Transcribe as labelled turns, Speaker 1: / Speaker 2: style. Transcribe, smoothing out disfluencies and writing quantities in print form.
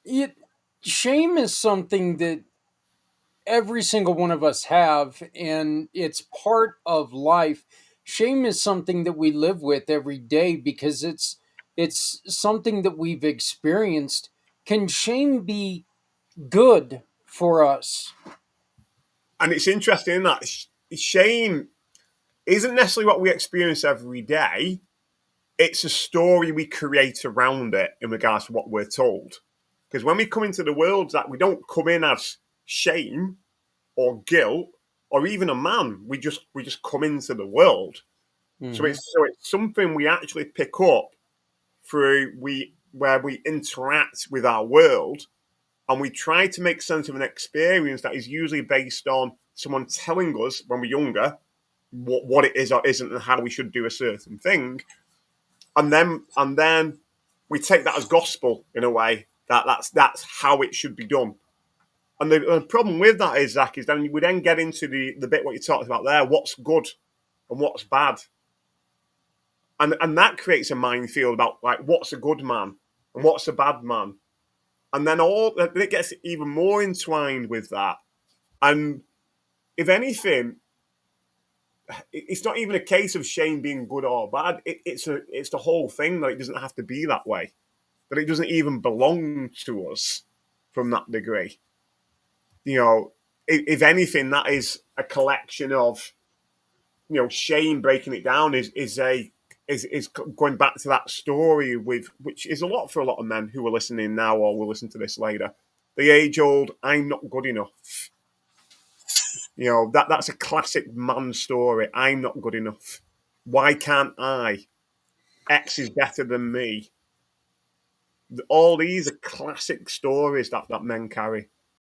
Speaker 1: it shame is something that every single one of us have, and it's part of life. Shame is something that we live with every day because it's something that we've experienced. Can shame be good for us?
Speaker 2: And it's interesting that shame isn't necessarily what we experience every day. It's a story we create around it in regards to what we're told. Because when we come into the world, that we don't come in as shame or guilt or even a man. We just come into the world.
Speaker 1: Hmm.
Speaker 2: So it's something we actually pick up through we where we interact with our world, and we try to make sense of an experience that is usually based on someone telling us when we're younger what it is or isn't and how we should do a certain thing, and then we take that as gospel in a way that's how it should be done. And the problem with that is, Zach, is then we then get into the bit what you talked about there, what's good and what's bad, and that creates a minefield about like what's a good man and what's a bad man, and then all it gets even more entwined with that. And if anything, it's not even a case of Shane being good or bad. It's the whole thing that it doesn't have to be that way. That it doesn't even belong to us from that degree. You know, if anything, that is a collection of Shane breaking it down is going back to that story with which is a lot for a lot of men who are listening now or will listen to this later. The age old "I'm not good enough." That's a classic man story. I'm not good enough. Why can't I? X is better than me. All these are classic stories that men carry.